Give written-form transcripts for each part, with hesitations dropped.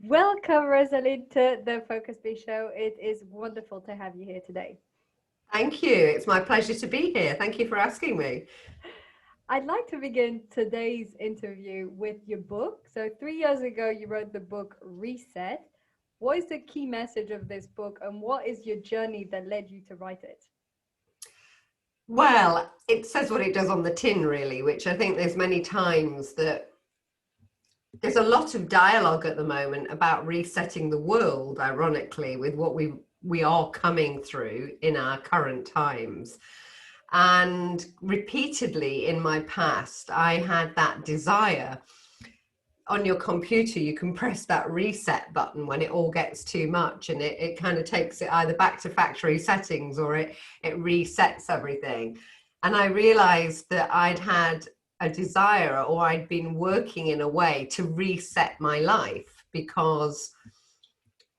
Welcome, Rosalind, to the Focus Bee Show. It is wonderful to have you here today. Thank you. It's my pleasure to be here. Thank you for asking me. I'd like to begin today's interview with your book. So, 3 years ago, you wrote the book Reset. What is the key message of this book, and what is your journey that led you to write it? Well, it says what it does on the tin, really, which I think there's many times that there's a lot of dialogue at the moment about resetting the world, ironically, with what we are coming through in our current times. And repeatedly in my past, I had that desire. On your computer, you can press that reset button when it all gets too much, and it kind of takes it either back to factory settings or it resets everything. And I realized that I'd had a desire, or I'd been working in a way to reset my life, because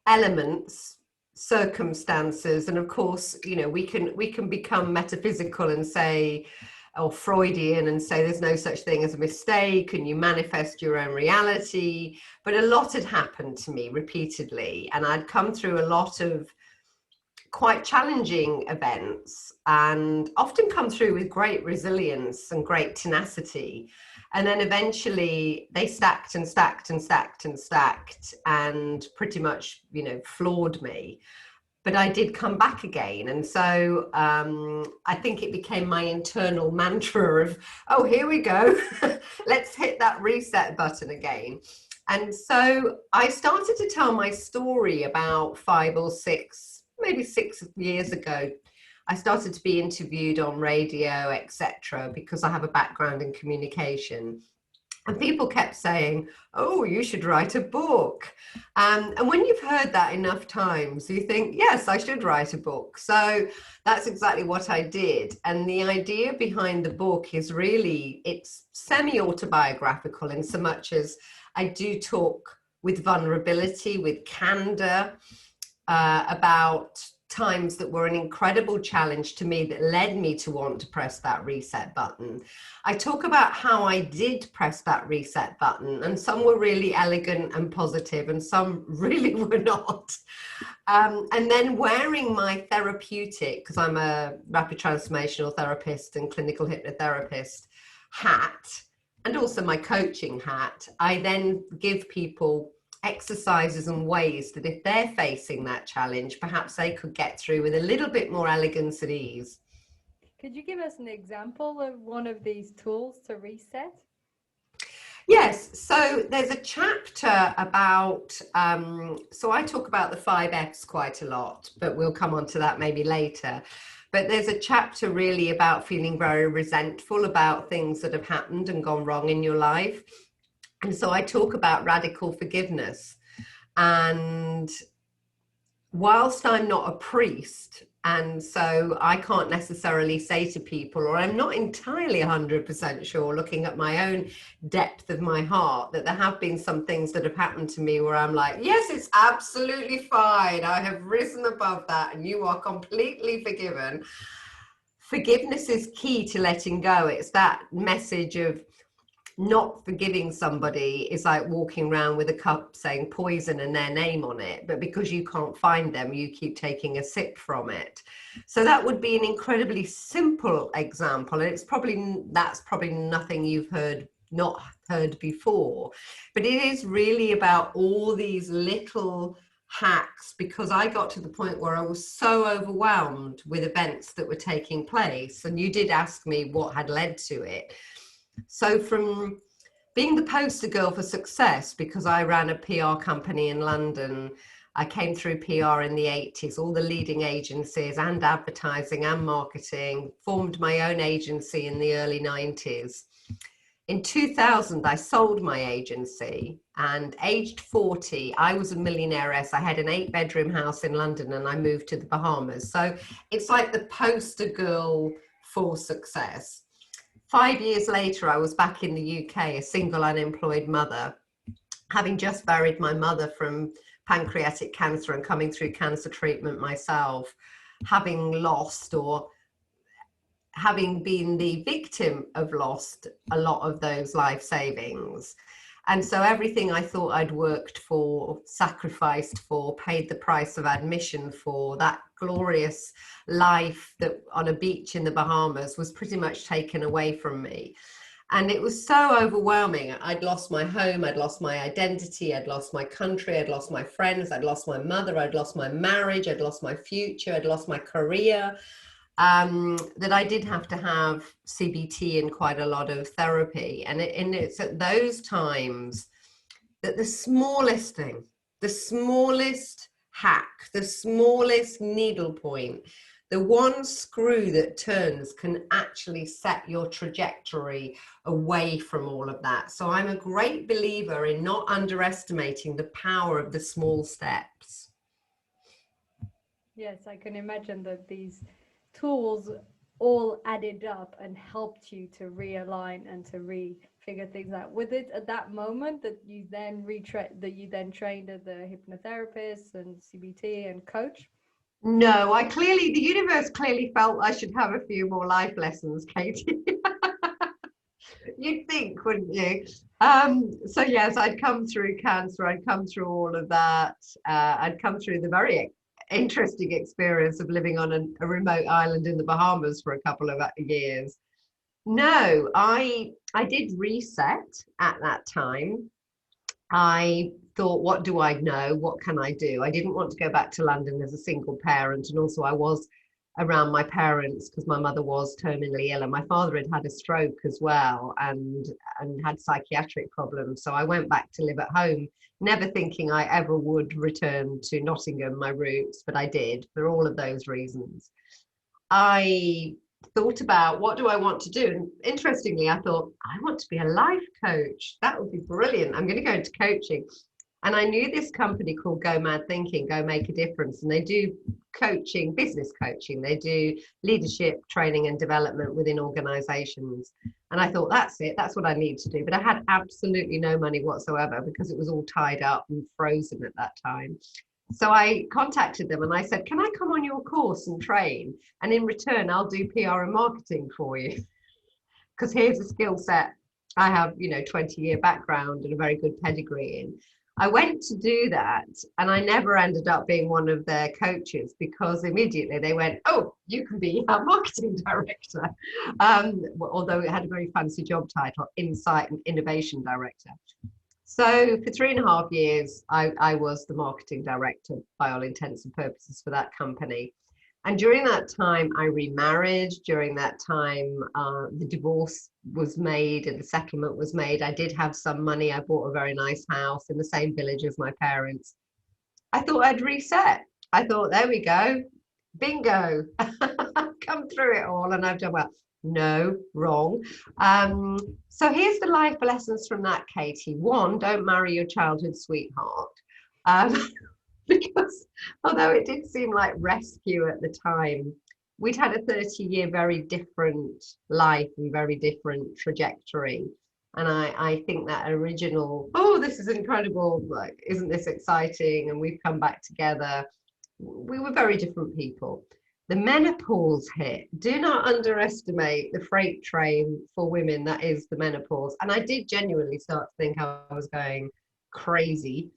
elements, circumstances, and of course, we can become metaphysical and say, or Freudian, and say there's no such thing as a mistake and you manifest your own reality. But a lot had happened to me repeatedly, and I'd come through a lot of quite challenging events and often come through with great resilience and great tenacity. And then eventually they stacked and stacked and stacked and stacked and pretty much, floored me. But I did come back again. And so I think it became my internal mantra of, oh, here we go. Let's hit that reset button again. And so I started to tell my story about 5 or 6, maybe 6 years ago. I started to be interviewed on radio, etc., because I have a background in communication. And people kept saying, oh, you should write a book. And when you've heard that enough times, you think, yes, I should write a book. So that's exactly what I did. And the idea behind the book is really, it's semi-autobiographical in so much as I do talk with vulnerability, with candor, about times that were an incredible challenge to me that led me to want to press that reset button. I talk about how I did press that reset button, and some were really elegant and positive and some really were not. And then wearing my therapeutic, because I'm a rapid transformational therapist and clinical hypnotherapist hat, and also my coaching hat, I then give people exercises and ways that if they're facing that challenge, perhaps they could get through with a little bit more elegance and ease. Could you give us an example of one of these tools to reset? Yes, so there's a chapter about, so I talk about the 5Fs quite a lot, but we'll come on to that maybe later. But there's a chapter really about feeling very resentful about things that have happened and gone wrong in your life. And so I talk about radical forgiveness. And whilst I'm not a priest, and so I can't necessarily say to people, or I'm not entirely 100% sure, looking at my own depth of my heart, that there have been some things that have happened to me where I'm like, yes, it's absolutely fine. I have risen above that and you are completely forgiven. Forgiveness is key to letting go. It's that message of not forgiving somebody is like walking around with a cup saying poison and their name on it, but because you can't find them, you keep taking a sip from it. So that would be an incredibly simple example, and that's probably nothing you've not heard before, but it is really about all these little hacks, because I got to the point where I was so overwhelmed with events that were taking place, and you did ask me what had led to it. So from being the poster girl for success, because I ran a PR company in London, I came through PR in the 80s, all the leading agencies and advertising and marketing, formed my own agency in the early 90s. In 2000, I sold my agency, and aged 40, I was a millionairess. I had an 8-bedroom house in London and I moved to the Bahamas. So it's like the poster girl for success. 5 years later, I was back in the UK, a single unemployed mother, having just buried my mother from pancreatic cancer and coming through cancer treatment myself, having lost or having been the victim of lost a lot of those life savings. And so everything I thought I'd worked for, sacrificed for, paid the price of admission for, that glorious life that on a beach in the Bahamas, was pretty much taken away from me. And it was so overwhelming. I'd lost my home, I'd lost my identity, I'd lost my country, I'd lost my friends, I'd lost my mother, I'd lost my marriage, I'd lost my future, I'd lost my career. That I did have to have CBT and quite a lot of therapy. And it's at those times that the smallest thing, the smallest hack, the smallest needle point, the one screw that turns can actually set your trajectory away from all of that. So I'm a great believer in not underestimating the power of the small steps. Yes, I can imagine that these tools all added up and helped you to realign and to figure things out. Was it at that moment that you then trained as a hypnotherapist and CBT and coach? No, the universe clearly felt I should have a few more life lessons, Katie. You'd think, wouldn't you? So yes, I'd come through cancer, I'd come through all of that. I'd come through the very interesting experience of living on a remote island in the Bahamas for a couple of years. No, I did reset at that time. I thought, what do I know? What can I do? I didn't want to go back to London as a single parent. And also I was around my parents because my mother was terminally ill and my father had had a stroke as well and had psychiatric problems. So I went back to live at home, never thinking I ever would return to Nottingham, my roots, but I did for all of those reasons. I thought about, what do I want to do? And interestingly, I thought, I want to be a life coach. That would be brilliant. I'm going to go into coaching. And I knew this company called Go Mad Thinking, Go Make a Difference. And they do coaching, business coaching. They do leadership training and development within organizations. And I thought, that's it. That's what I need to do. But I had absolutely no money whatsoever because it was all tied up and frozen at that time. So I contacted them and I said, can I come on your course and train? And in return, I'll do PR and marketing for you. Because here's a skill set I have, 20-year background and a very good pedigree in. I went to do that and I never ended up being one of their coaches because immediately they went, oh, you can be our marketing director. Although it had a very fancy job title, Insight and Innovation Director. So for 3.5 years, I was the marketing director by all intents and purposes for that company. And during that time, I remarried. During that time, the divorce was made and the settlement was made. I did have some money. I bought a very nice house in the same village as my parents. I thought I'd reset. I thought, there we go. Bingo. Come through it all and I've done well. No, wrong. So here's the life lessons from that, Katie. 1, don't marry your childhood sweetheart. Because although it did seem like rescue at the time, we'd had a 30-year very different life and very different trajectory. And I think that original, oh, this is incredible, like, isn't this exciting? And we've come back together. We were very different people. The menopause hit. Do not underestimate the freight train for women that is the menopause. And I did genuinely start to think I was going crazy.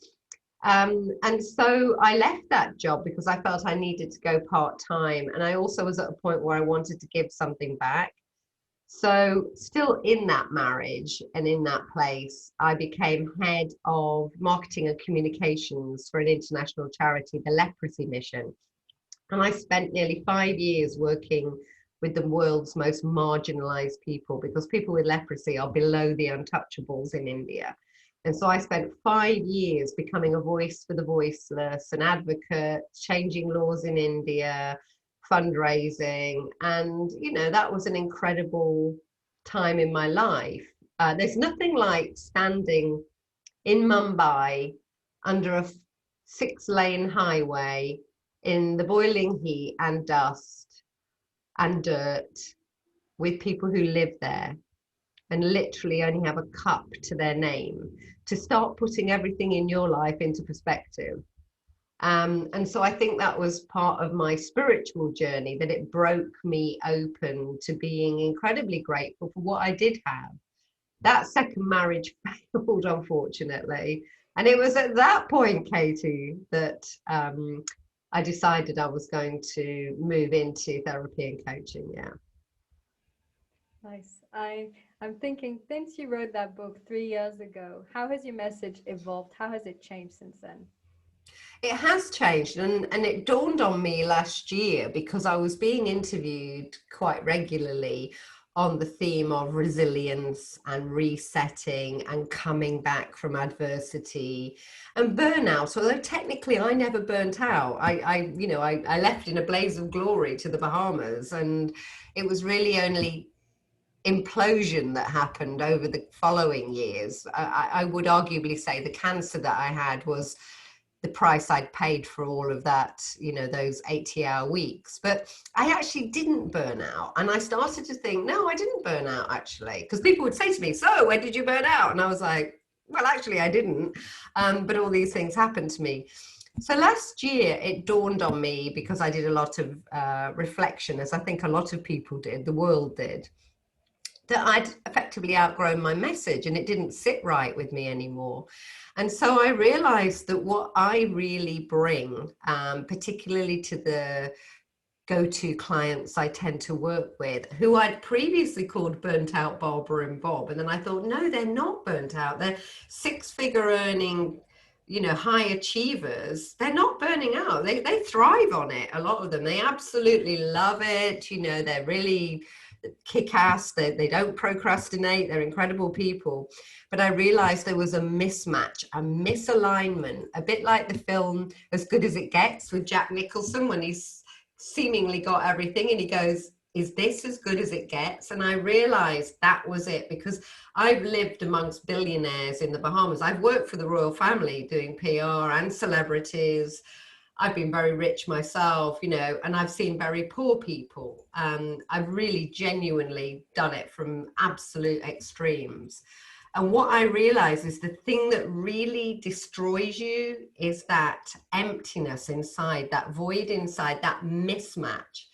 And so I left that job because I felt I needed to go part-time. And I also was at a point where I wanted to give something back. So still in that marriage and in that place, I became head of marketing and communications for an international charity, the Leprosy Mission. And I spent nearly 5 years working with the world's most marginalized people because people with leprosy are below the untouchables in India. And so I spent 5 years becoming a voice for the voiceless, an advocate, changing laws in India, fundraising. And, that was an incredible time in my life. There's nothing like standing in Mumbai under a 6-lane highway in the boiling heat and dust and dirt with people who live there and literally only have a cup to their name, to start putting everything in your life into perspective. And so I think that was part of my spiritual journey, that it broke me open to being incredibly grateful for what I did have. That second marriage failed, unfortunately. And it was at that point, Katie, that I decided I was going to move into therapy and coaching. Yeah. Nice. I'm thinking since you wrote that book 3 years ago, how has your message evolved? How has it changed since then? It has changed, and it dawned on me last year because I was being interviewed quite regularly on the theme of resilience and resetting and coming back from adversity and burnout. Although technically I never burnt out. I left in a blaze of glory to the Bahamas, and it was really only implosion that happened over the following years. I would arguably say the cancer that I had was the price I'd paid for all of that, those 80-hour weeks. But I actually didn't burn out. And I started to think, no, I didn't burn out actually. Because people would say to me, so when did you burn out? And I was like, well, actually, I didn't. But all these things happened to me. So last year, it dawned on me because I did a lot of reflection, as I think a lot of people did, the world did, that I'd effectively outgrown my message and it didn't sit right with me anymore. And so I realized that what I really bring, particularly to the go-to clients I tend to work with, who I'd previously called burnt out Barbara and Bob. And then I thought, no, they're not burnt out. They're six-figure earning, high achievers. They're not burning out. They thrive on it. A lot of them, they absolutely love it. They're really kick-ass. They don't procrastinate. They're incredible people. But I realized there was a mismatch, a misalignment, a bit like the film As Good as It Gets with Jack Nicholson, when he's seemingly got everything and he goes, is this as good as it gets? And I realized that was it, because I've lived amongst billionaires in the Bahamas. I've worked for the royal family doing PR and celebrities. I've been very rich myself, and I've seen very poor people. I've really genuinely done it from absolute extremes. And what I realize is the thing that really destroys you is that emptiness inside, that void inside, that mismatch.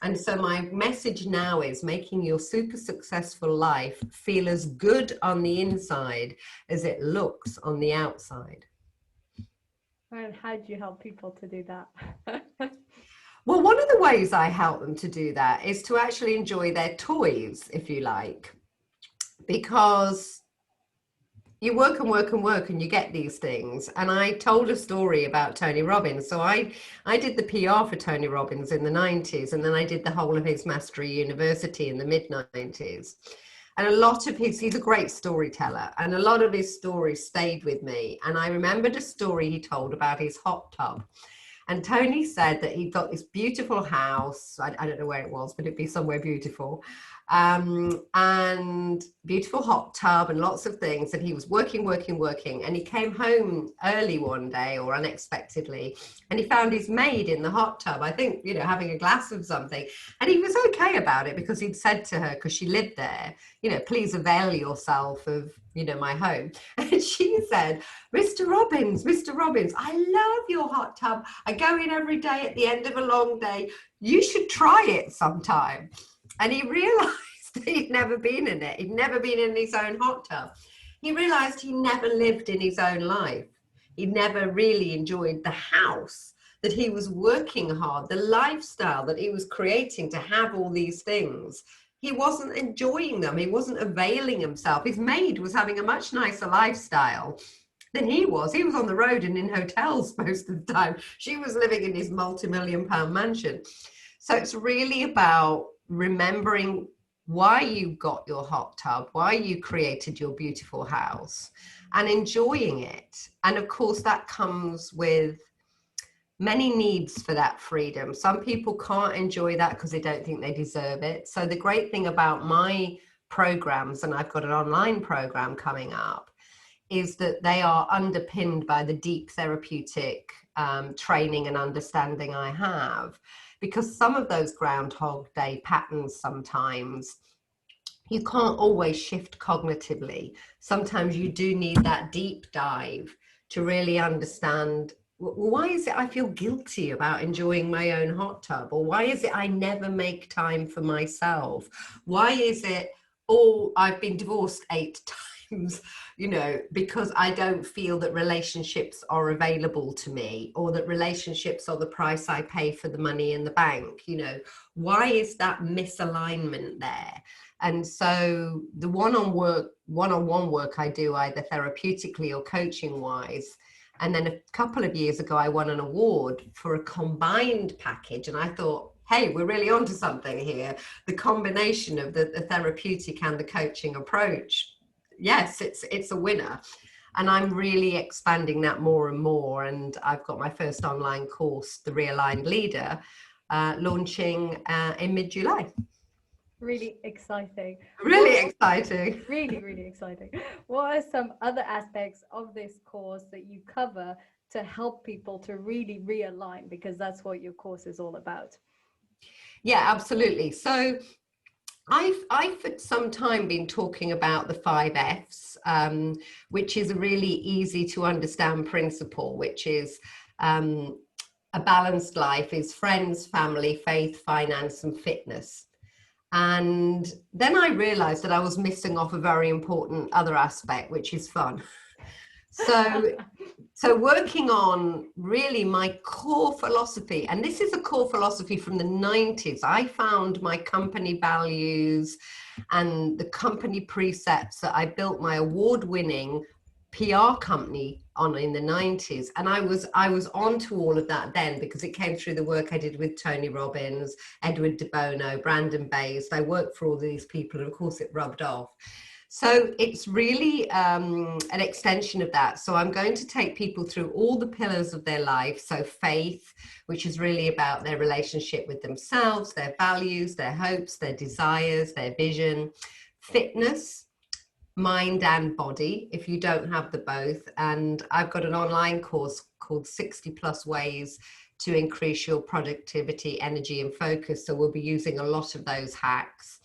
And so my message now is making your super successful life feel as good on the inside as it looks on the outside. And how do you help people to do that? Well, one of the ways I help them to do that is to actually enjoy their toys, if you like, because you work and work and work and you get these things. And I told a story about Tony Robbins. So I did the PR for Tony Robbins in the 90s, and then I did the whole of his Mastery University in the mid-90s. And a lot of he's a great storyteller, and a lot of his stories stayed with me. And I remembered a story he told about his hot tub. And Tony said that he'd got this beautiful house. I don't know where it was, but it'd be somewhere beautiful. And beautiful hot tub and lots of things. And he was working. And he came home early one day, or unexpectedly, and he found his maid in the hot tub, I think, having a glass of something. And he was okay about it because he'd said to her, because she lived there, please avail yourself of, my home. And she said, Mr. Robbins, I love your hot tub. I go in every day at the end of a long day. You should try it sometime. And he realized that he'd never been in it. He'd never been in his own hot tub. He realized he never lived in his own life. He never really enjoyed the house that he was working hard, the lifestyle that he was creating to have all these things. He wasn't enjoying them. He wasn't availing himself. His maid was having a much nicer lifestyle than he was. He was on the road and in hotels most of the time. She was living in his multi-million-pound mansion. So it's really about remembering why you got your hot tub, why you created your beautiful house, and enjoying it. And of course, that comes with many needs for that freedom. Some people can't enjoy that because they don't think they deserve it. So the great thing about my programs, and I've got an online program coming up, is that they are underpinned by the deep therapeutic training and understanding I have. Because some of those Groundhog Day patterns, sometimes you can't always shift cognitively. Sometimes you do need that deep dive to really understand, why is it I feel guilty about enjoying my own hot tub? Or why is it I never make time for myself? Why is it or I've been divorced 8 times, you know, because I don't feel that relationships are available to me, or that relationships are the price I pay for the money in the bank. You know, why is that misalignment there? And so the one-on-one work I do, either therapeutically or coaching wise. And then a couple of years ago, I won an award for a combined package. And I thought, hey, we're really onto something here. The combination of the therapeutic and the coaching approach. Yes, it's a winner. And I'm really expanding that more and more. And I've got my first online course, The Realigned Leader, launching in mid-July. Really exciting. Really exciting. Really, really exciting. What are some other aspects of this course that you cover to help people to really realign? Because that's what your course is all about. Yeah, absolutely. So I've for some time been talking about the 5 Fs, which is a really easy to understand principle, which is a balanced life is friends, family, faith, finance, and fitness. And then I realized that I was missing off a very important other aspect, which is fun. So working on really my core philosophy, and this is a core philosophy from the 90s. I found my company values and the company precepts that I built my award-winning PR company on in the 90s, and I was onto all of that then, because it came through the work I did with Tony Robbins, Edward de Bono, Brandon Bays. I worked for all these people, and of course it rubbed off. So it's really an extension of that. So I'm going to take people through all the pillars of their life. So faith, which is really about their relationship with themselves, their values, their hopes, their desires, their vision. Fitness, mind and body, if you don't have the both. And I've got an online course called 60 plus ways to increase your productivity, energy, and focus. So we'll be using a lot of those hacks.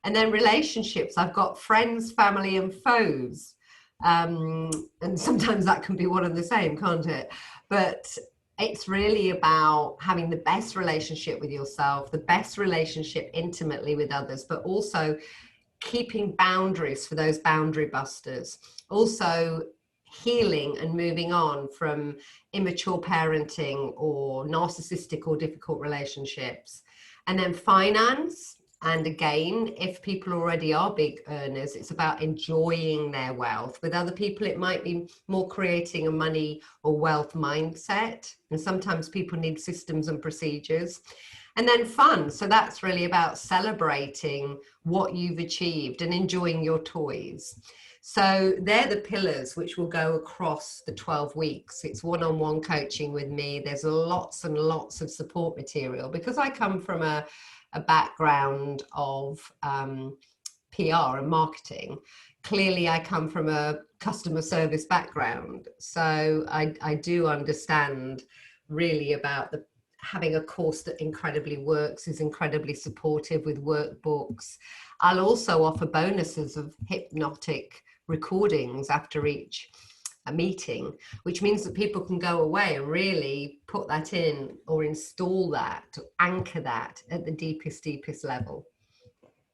And then relationships, I've got friends, family, and foes. And sometimes that can be one and the same, can't it? But it's really about having the best relationship with yourself, the best relationship intimately with others, but also keeping boundaries for those boundary busters. Also healing and moving on from immature parenting or narcissistic or difficult relationships. And then finance. And again, if people already are big earners, it's about enjoying their wealth. With other people, it might be more creating a money or wealth mindset. And sometimes people need systems and procedures. And then fun. So that's really about celebrating what you've achieved and enjoying your toys. So they're the pillars which will go across the 12 weeks. It's one-on-one coaching with me. There's lots and lots of support material, because I come from a background of PR and marketing. Clearly, I come from a customer service background. So I do understand really about having a course that incredibly works, is incredibly supportive with workbooks. I'll also offer bonuses of hypnotic recordings after each meeting, which means that people can go away and really put that in or install that, to anchor that at the deepest level.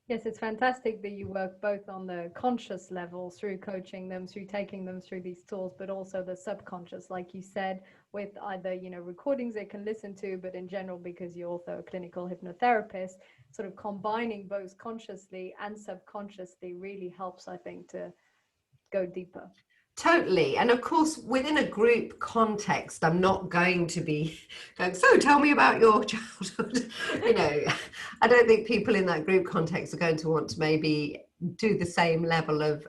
Yes, it's fantastic that you work both on the conscious level through coaching them, through taking them through these tools, but also the subconscious, like you said, with either, recordings they can listen to, but in general, because you're also a clinical hypnotherapist, sort of combining both consciously and subconsciously really helps, I think, to go deeper. Totally. And of course, within a group context, I'm not going to be going, so tell me about your childhood. I don't think people in that group context are going to want to maybe do the same level of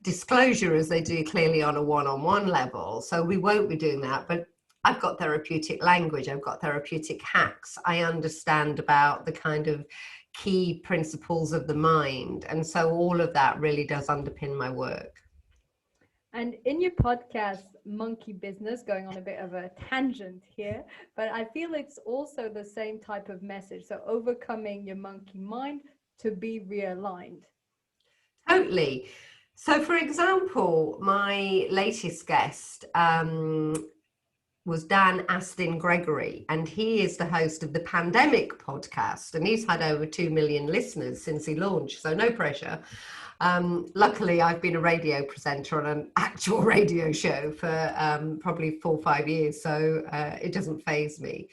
disclosure as they do clearly on a one-on-one level. So we won't be doing that. But I've got therapeutic language. I've got therapeutic hacks. I understand about the kind of key principles of the mind. And so all of that really does underpin my work. And in your podcast, Monkey Business, going on a bit of a tangent here, but I feel it's also the same type of message. So overcoming your monkey mind to be realigned. Totally. So, for example, my latest guest, was Dan Astin Gregory, and he is the host of the Pandemic podcast, and he's had over 2 million listeners since he launched, so no pressure. Luckily, I've been a radio presenter on an actual radio show for probably 4 or 5 years, so it doesn't faze me.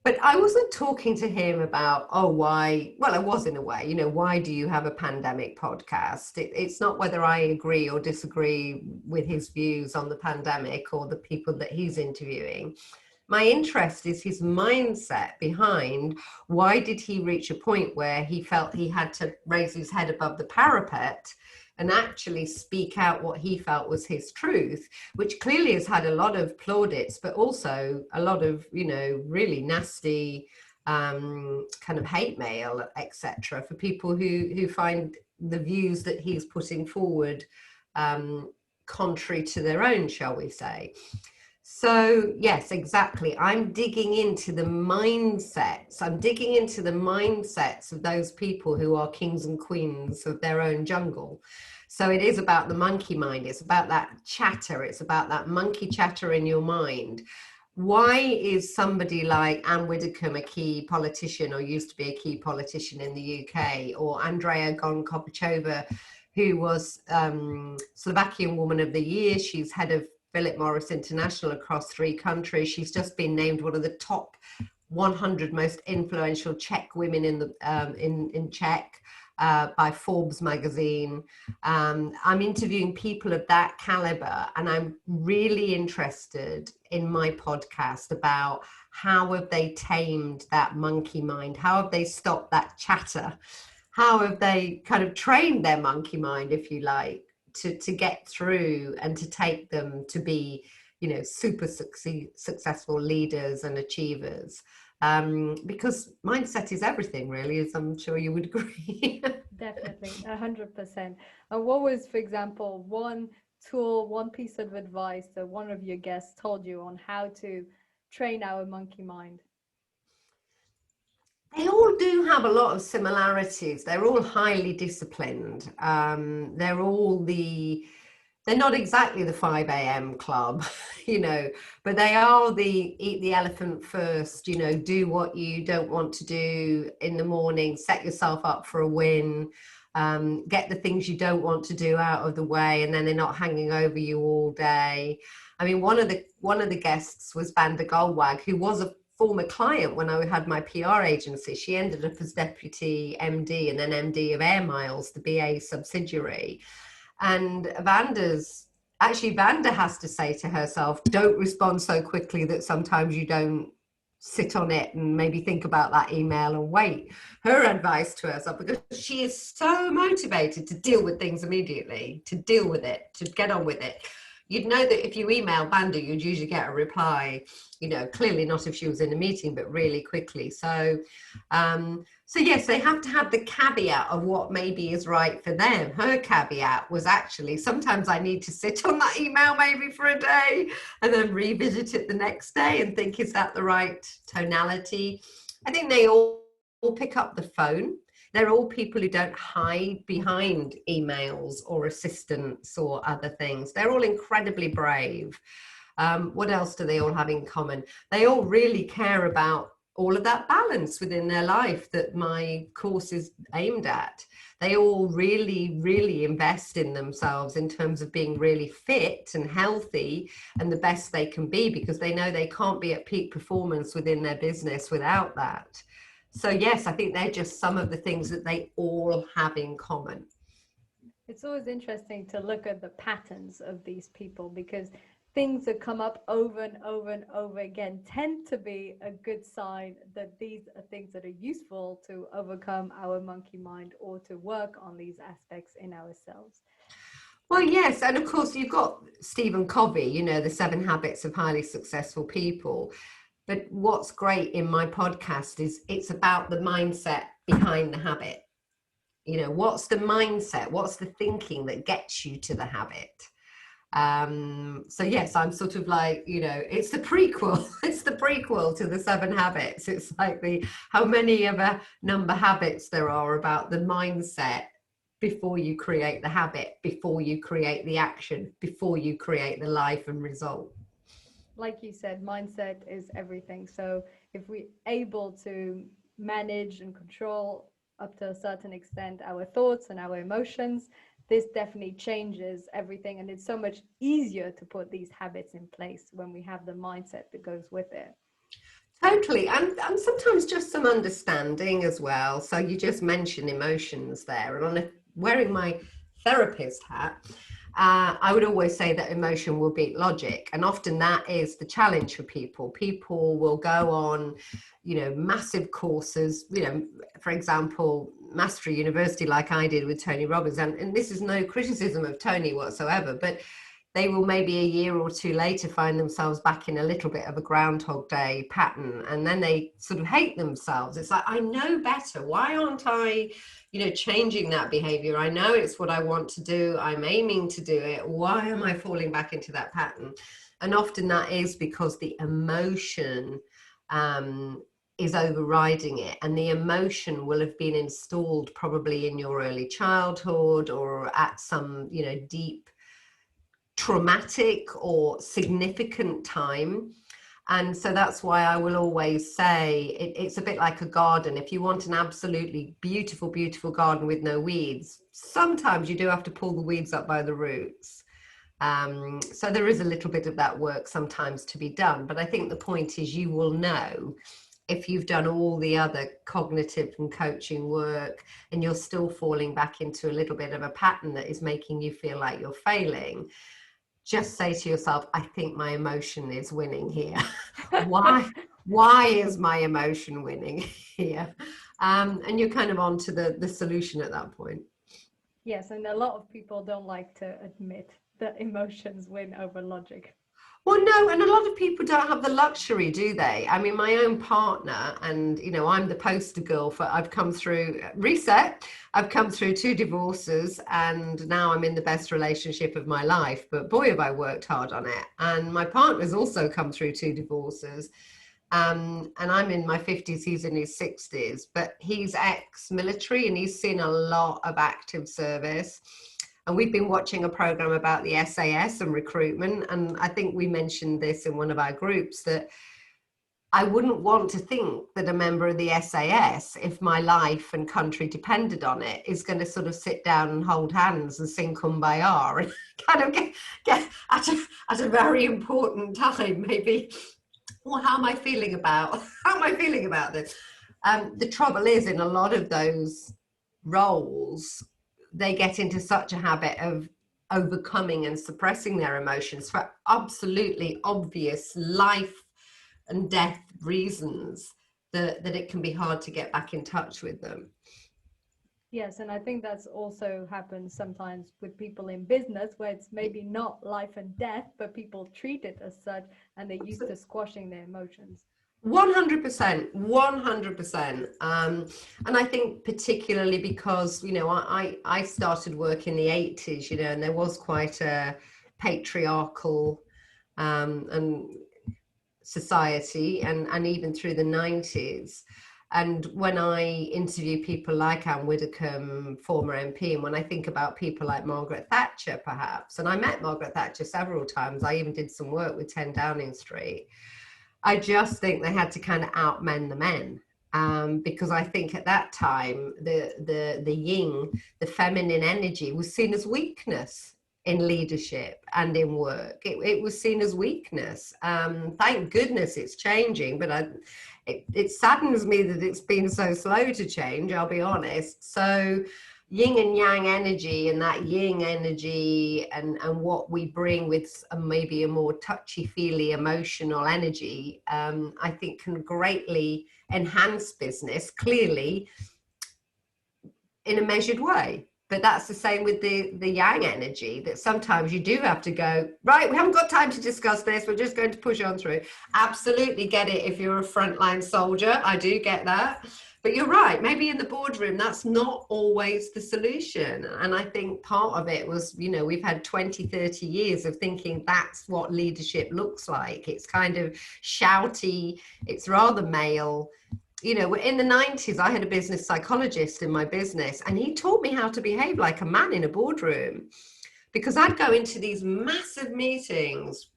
But I wasn't talking to him about, oh, why? Well, I was in a way, you know, why do you have a pandemic podcast? It's not whether I agree or disagree with his views on the pandemic or the people that he's interviewing. My interest is his mindset behind why did he reach a point where he felt he had to raise his head above the parapet and actually speak out what he felt was his truth, which clearly has had a lot of plaudits, but also a lot of, you know, really nasty kind of hate mail, etc., for people who find the views that he's putting forward contrary to their own, shall we say. So yes, exactly. I'm digging into the mindsets. I'm digging into the mindsets of those people who are kings and queens of their own jungle. So it is about the monkey mind. It's about that chatter. It's about that monkey chatter in your mind. Why is somebody like Anne Widdecombe a key politician, or used to be a key politician in the UK, or Andrea Gon-Kopachova, who was Slovakian Woman of the Year? She's head of Philip Morris International across 3 countries. She's just been named one of the top 100 most influential Czech women in Czech by Forbes magazine. I'm interviewing people of that caliber, and I'm really interested in my podcast about how have they tamed that monkey mind? How have they stopped that chatter? How have they kind of trained their monkey mind, if you like, to get through and to take them to be, you know, super successful leaders and achievers, because mindset is everything, really, as I'm sure you would agree. Definitely, 100%. And what was, for example, one tool, one piece of advice that one of your guests told you on how to train our monkey mind? They all do have a lot of similarities. They're all highly disciplined. They're not exactly the 5 a.m. club, you know, but they are the eat the elephant first, you know, do what you don't want to do in the morning, set yourself up for a win, get the things you don't want to do out of the way, and then they're not hanging over you all day. I mean, one of the guests was Vanda Goldwag, who was a former client when I had my PR agency. She ended up as deputy MD and then MD of Air Miles, the BA subsidiary. And Vanda has to say to herself, don't respond so quickly that sometimes you don't sit on it and maybe think about that email and wait. Her advice to herself, because she is so motivated to deal with things immediately, to deal with it, to get on with it. You'd know that if you email Vanda, you'd usually get a reply, you know, clearly not if she was in a meeting, but really quickly. So yes, they have to have the caveat of what maybe is right for them. Her caveat was actually, sometimes I need to sit on that email maybe for a day and then revisit it the next day and think, is that the right tonality? I think they all pick up the phone. They're all people who don't hide behind emails or assistants or other things. They're all incredibly brave. What else do they all have in common? They all really care about all of that balance within their life that my course is aimed at. They all really, really invest in themselves in terms of being really fit and healthy and the best they can be, because they know they can't be at peak performance within their business without that. So yes, I think they're just some of the things that they all have in common. It's always interesting to look at the patterns of these people, because things that come up over and over and over again tend to be a good sign that these are things that are useful to overcome our monkey mind or to work on these aspects in ourselves. Well, yes. And of course, you've got Stephen Covey, you know, the 7 Habits of Highly Successful People. But what's great in my podcast is it's about the mindset behind the habit. You know, what's the mindset? What's the thinking that gets you to the habit? So yes, I'm sort of like, you know, it's the prequel. It's the prequel to the 7 Habits. It's like how many of a number habits there are about the mindset before you create the habit, before you create the action, before you create the life and result. like you said, mindset is everything. So if we're able to manage and control up to a certain extent our thoughts and our emotions, this definitely changes everything. And it's so much easier to put these habits in place when we have the mindset that goes with it. Totally. And sometimes just some understanding as well. So you just mentioned emotions there. And wearing my therapist hat, I would always say that emotion will beat logic. And often that is the challenge for people. People will go on, massive courses, for example, Mastery University, like I did with Tony Robbins. And this is no criticism of Tony whatsoever, but they will maybe a year or two later find themselves back in a little bit of a Groundhog Day pattern, and then they sort of hate themselves. It's like, I know better. Why aren't I, changing that behavior? I know it's what I want to do. I'm aiming to do it. Why am I falling back into that pattern? And often that is because the emotion is overriding it, and the emotion will have been installed probably in your early childhood or at some, deep traumatic or significant time. And so that's why I will always say it's a bit like a garden. If you want an absolutely beautiful, beautiful garden with no weeds, sometimes you do have to pull the weeds up by the roots. So there is a little bit of that work sometimes to be done. But I think the point is, you will know if you've done all the other cognitive and coaching work and you're still falling back into a little bit of a pattern that is making you feel like you're failing. Just say to yourself, I think my emotion is winning here. Why is my emotion winning here? And you're kind of on to the solution at that point. Yes, and a lot of people don't like to admit that emotions win over logic. Well, no, and a lot of people don't have the luxury, do they? I mean, my own partner, and I'm the poster girl for, I've come through reset, I've come through 2 divorces, and now I'm in the best relationship of my life. But boy, have I worked hard on it. And my partner's also come through 2 divorces. And I'm in my 50s, he's in his 60s, but he's ex-military and he's seen a lot of active service. And we've been watching a program about the SAS and recruitment. And I think we mentioned this in one of our groups, that I wouldn't want to think that a member of the SAS, if my life and country depended on it, is going to sort of sit down and hold hands and sing Kumbaya and kind of get at a very important time, maybe. Well, how am I feeling about this? The trouble is, in a lot of those roles, they get into such a habit of overcoming and suppressing their emotions for absolutely obvious life and death reasons that it can be hard to get back in touch with them. Yes, and I think that's also happens sometimes with people in business, where it's maybe not life and death, but people treat it as such, and they're used to squashing their emotions. 100%, 100%. And I think particularly because, I started work in the 80s, and there was quite a patriarchal and society, and even through the 90s. And when I interview people like Anne Widdecombe, former MP, and when I think about people like Margaret Thatcher, perhaps, and I met Margaret Thatcher several times, I even did some work with 10 Downing Street. I just think they had to kind of outmen the men, because I think at that time the yin, the feminine energy, was seen as weakness in leadership and in work. It was seen as weakness. Thank goodness it's changing, but it saddens me that it's been so slow to change, I'll be honest. So yin and yang energy, and that yin energy and what we bring with maybe a more touchy-feely emotional energy, I think can greatly enhance business, clearly in a measured way. But that's the same with the yang energy, that sometimes you do have to go, right, we haven't got time to discuss this, we're just going to push on through. Absolutely get it if you're a frontline soldier, I do get that. But you're right, maybe in the boardroom, that's not always the solution. And I think part of it was, we've had 20, 30 years of thinking that's what leadership looks like. It's kind of shouty, it's rather male. In the 90s, I had a business psychologist in my business, and he taught me how to behave like a man in a boardroom, because I'd go into these massive meetings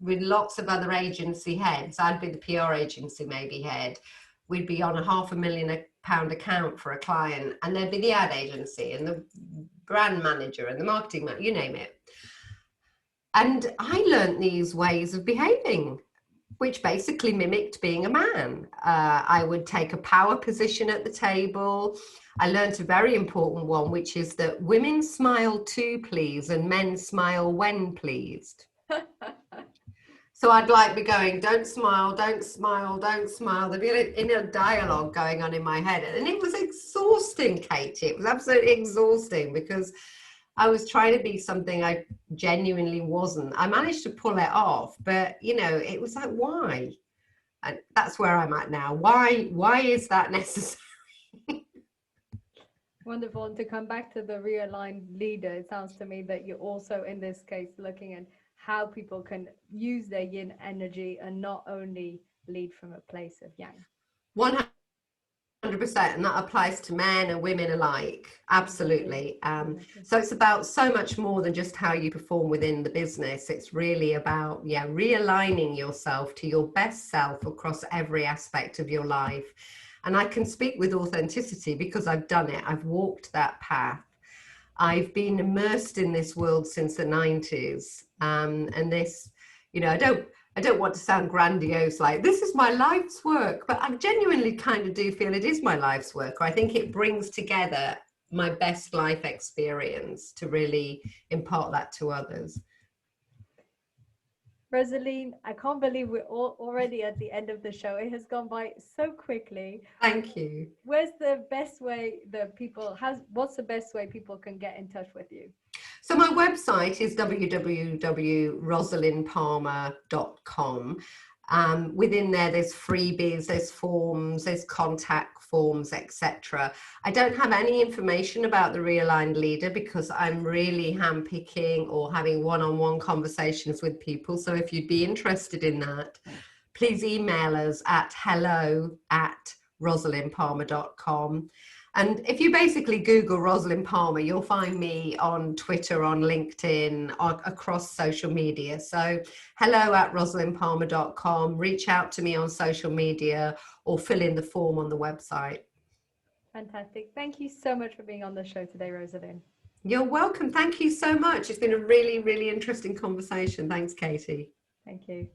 with lots of other agency heads. I'd be the PR agency maybe head. We'd be on a £500,000 account for a client, and there'd be the ad agency and the brand manager and the marketing manager, you name it. And I learned these ways of behaving, which basically mimicked being a man. I would take a power position at the table. I learned a very important one, which is that women smile to please and men smile when pleased. So I'd like be going, don't smile, don't smile, don't smile. There'd be an inner dialogue going on in my head. And it was exhausting, Katie. It was absolutely exhausting because I was trying to be something I genuinely wasn't. I managed to pull it off, but you know, it was like, why? And that's where I'm at now. Why is that necessary? Wonderful. And to come back to the realigned leader, it sounds to me that you're also in this case looking at how people can use their yin energy and not only lead from a place of yang. 100%, and that applies to men and women alike. Absolutely. So it's about so much more than just how you perform within the business. It's really about realigning yourself to your best self across every aspect of your life. And I can speak with authenticity because I've done it. I've walked that path. I've been immersed in this world since the 90s. And this, you know, I don't want to sound grandiose, like this is my life's work, but I genuinely kind of do feel it is my life's work. I think it brings together my best life experience to really impart that to others. Rosaline, I can't believe we're already at the end of the show. It has gone by so quickly. Thank you. What's the best way people can get in touch with you? So my website is www.rosalindpalmer.com. Within there's freebies, there's forms, there's contact forms, etc. I don't have any information about the realigned leader because I'm really handpicking or having one-on-one conversations with people. So if you'd be interested in that, please email us at hello@rosalindpalmer.com. And if you basically Google Rosalind Palmer, you'll find me on Twitter, on LinkedIn, across social media. So hello@rosalindpalmer.com. Reach out to me on social media or fill in the form on the website. Fantastic. Thank you so much for being on the show today, Rosalind. You're welcome. Thank you so much. It's been a really, really interesting conversation. Thanks, Katie. Thank you.